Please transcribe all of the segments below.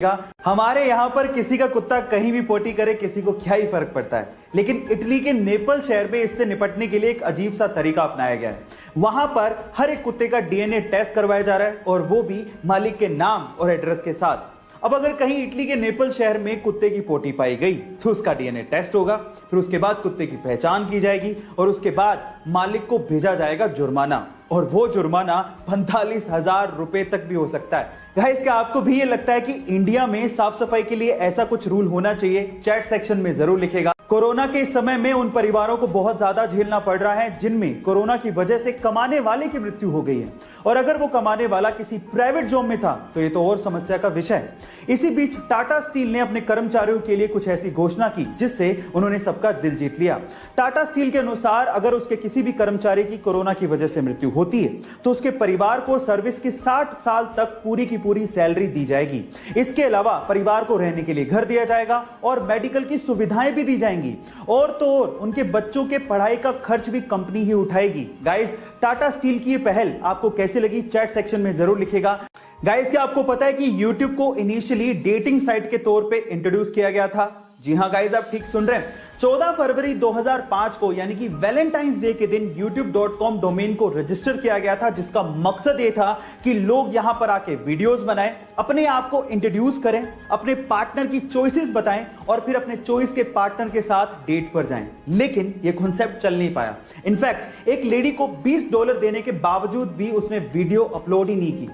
हमारे यहाँ पर किसी का कुत्ता कहीं भी पोटी करे किसी को क्या ही फर्क पड़ता है, लेकिन इटली के नेपल शहर में इससे निपटने के लिए एक अजीब सा तरीका अपनाया गया है। वहां पर हर एक कुत्ते का डीएनए टेस्ट करवाया जा रहा है और वो भी मालिक के नाम और एड्रेस के साथ। अब अगर कहीं इटली के नेपल शहर में कुत्ते की पोटी पाई गई तो उसका डीएनए टेस्ट होगा, फिर उसके बाद कुत्ते की पहचान की जाएगी और उसके बाद मालिक को भेजा जाएगा जुर्माना, और वो जुर्माना 45,000 रुपए तक भी हो सकता है। गाइस, क्या आपको भी ये लगता है कि इंडिया में साफ सफाई के लिए ऐसा कुछ रूल होना चाहिए? चैट सेक्शन में जरूर लिखेगा। कोरोना के इस समय में उन परिवारों को बहुत ज्यादा झेलना पड़ रहा है जिनमें कोरोना की वजह से कमाने वाले की मृत्यु हो गई है, और अगर वो कमाने वाला किसी प्राइवेट जॉब में था तो ये तो और समस्या का विषय है। इसी बीच टाटा स्टील ने अपने कर्मचारियों के लिए कुछ ऐसी घोषणा की जिससे उन्होंने सबका दिल जीत लिया। टाटा स्टील के अनुसार अगर उसके किसी भी कर्मचारी की कोरोना की वजह से मृत्यु होती है तो उसके परिवार को सर्विस की 60 साल तक पूरी की पूरी सैलरी दी जाएगी। इसके अलावा परिवार को रहने के लिए घर दिया जाएगा और मेडिकल की सुविधाएं भी दी जाएंगी, और तो और उनके बच्चों के पढ़ाई का खर्च भी कंपनी ही उठाएगी। गाइस, टाटा स्टील की ये पहल आपको कैसे लगी? चैट सेक्शन में जरूर लिखेगा। गाइस, क्या आपको पता है कि YouTube को इनिशियली डेटिंग साइट के तौर पे इंट्रोड्यूस किया गया था? जी हां गाइस, आप ठीक सुन रहे हैं। 14 फरवरी 2005 को यानी कि वैलेंटाइंस डे के दिन youtube.com डोमेन को रजिस्टर किया गया था, जिसका मकसद ये था कि लोग यहां पर आके वीडियोस बनाएं, अपने आप को इंट्रोड्यूस करें, अपने पार्टनर की चॉइसेस बताएं और फिर अपने चॉइस के पार्टनर के साथ डेट पर जाएं। लेकिन ये कॉन्सेप्ट चल नहीं पाया। इनफैक्ट एक लेडी को $20 देने के बावजूद भी उसने वीडियो अपलोड ही नहीं की।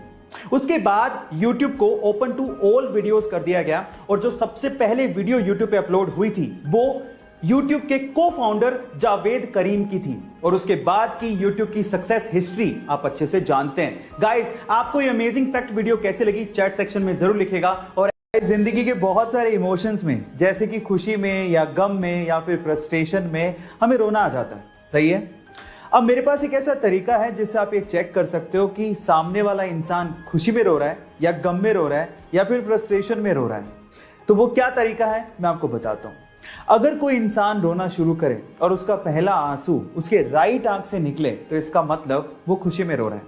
उसके बाद YouTube को ओपन टू ऑल वीडियोस कर दिया गया, और जो सबसे पहले वीडियो YouTube पे अपलोड हुई थी वो YouTube के को फाउंडर जावेद करीम की थी, और उसके बाद की YouTube की सक्सेस हिस्ट्री आप अच्छे से जानते हैं। गाइस, आपको ये अमेजिंग फैक्ट वीडियो कैसे लगी? चैट सेक्शन में जरूर लिखेगा। और जिंदगी के बहुत सारे इमोशंस में, जैसे कि खुशी में या गम में या फिर फ्रस्ट्रेशन में, हमें रोना आ जाता है, सही है। अब मेरे पास एक ऐसा तरीका है जिससे आप ये चेक कर सकते हो कि सामने वाला इंसान खुशी में रो रहा है या गम में रो रहा है या फिर फ्रस्ट्रेशन में रो रहा है। तो वो क्या तरीका है मैं आपको बताता हूं। अगर कोई इंसान रोना शुरू करे और उसका पहला आंसू उसके राइट आंख से निकले तो इसका मतलब वो खुशी में रो रहा है।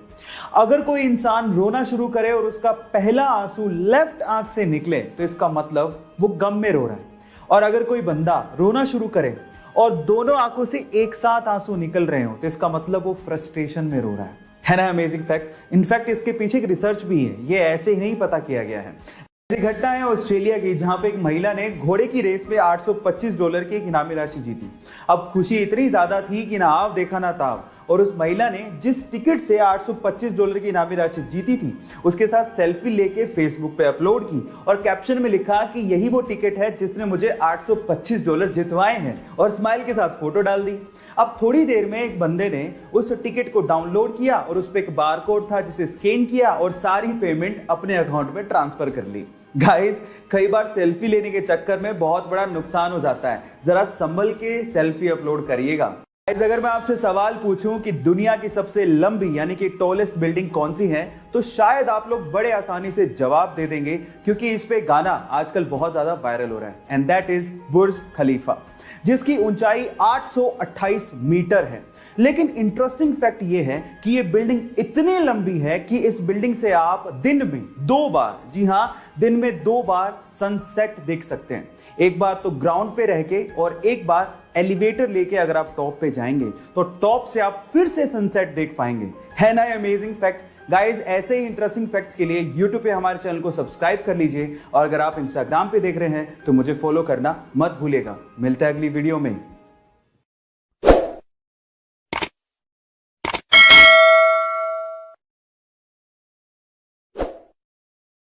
अगर कोई इंसान रोना शुरू करे और उसका पहला आंसू लेफ्ट आंख से निकले तो इसका मतलब वो गम में रो रहा है। और अगर कोई बंदा रोना शुरू करे और दोनों आंखों से एक साथ आंसू निकल रहे हो तो इसका मतलब वो फ्रस्ट्रेशन में रो रहा है ना? Amazing fact. इनफैक्ट इसके पीछे एक रिसर्च भी है, ये ऐसे ही नहीं पता किया गया है। घटना है ऑस्ट्रेलिया की, जहां पे एक महिला ने घोड़े की रेस में $825 की एक इनामी राशि जीती। अब खुशी इतनी ज्यादा थी कि ना आव देखा ना ताव, और उस महिला ने जिस टिकट से $825 की इनामी राशि जीती थी उसके साथ सेल्फी लेके फेसबुक पे अपलोड की और कैप्शन में लिखा कि यही वो टिकट है जिसने मुझे $825 जितवाए हैं, और स्माइल के साथ फोटो डाल दी। अब थोड़ी देर में एक बंदे ने उस टिकट को डाउनलोड किया और उस पर एक बारकोड था जिसे स्कैन किया और सारी पेमेंट अपने अकाउंट में ट्रांसफर कर ली। गाइस, कई बार सेल्फी लेने के चक्कर में बहुत बड़ा नुकसान हो जाता है, जरा संभल के सेल्फी अपलोड करिएगा। गाइस, अगर मैं आपसे सवाल पूछूं कि दुनिया की सबसे लंबी यानी कि टॉलेस्ट बिल्डिंग कौन सी है तो शायद आप लोग बड़े आसानी से जवाब दे देंगे, क्योंकि इस पे गाना आजकल बहुत ज्यादा वायरल हो रहा है, एंड दैट इज बुर्ज खलीफा, जिसकी ऊंचाई 828 मीटर है। लेकिन इंटरेस्टिंग फैक्ट ये है कि ये बिल्डिंग इतनी लंबी है कि इस बिल्डिंग से आप दिन में 2 बार, जी हां, दिन में 2 बार सनसेट देख सकते हैं। एक बार तो ग्राउंड पे रह के और एक बार एलिवेटर लेके अगर आप टॉप पे जाएंगे तो टॉप से आप फिर से सनसेट देख पाएंगे। है ना अमेजिंग फैक्ट? गाइस, ऐसे ही इंटरेस्टिंग फैक्ट्स के लिए YouTube पे हमारे चैनल को सब्सक्राइब कर लीजिए, और अगर आप Instagram पे देख रहे हैं तो मुझे फॉलो करना मत भूलिएगा। मिलते हैं अगली वीडियो में।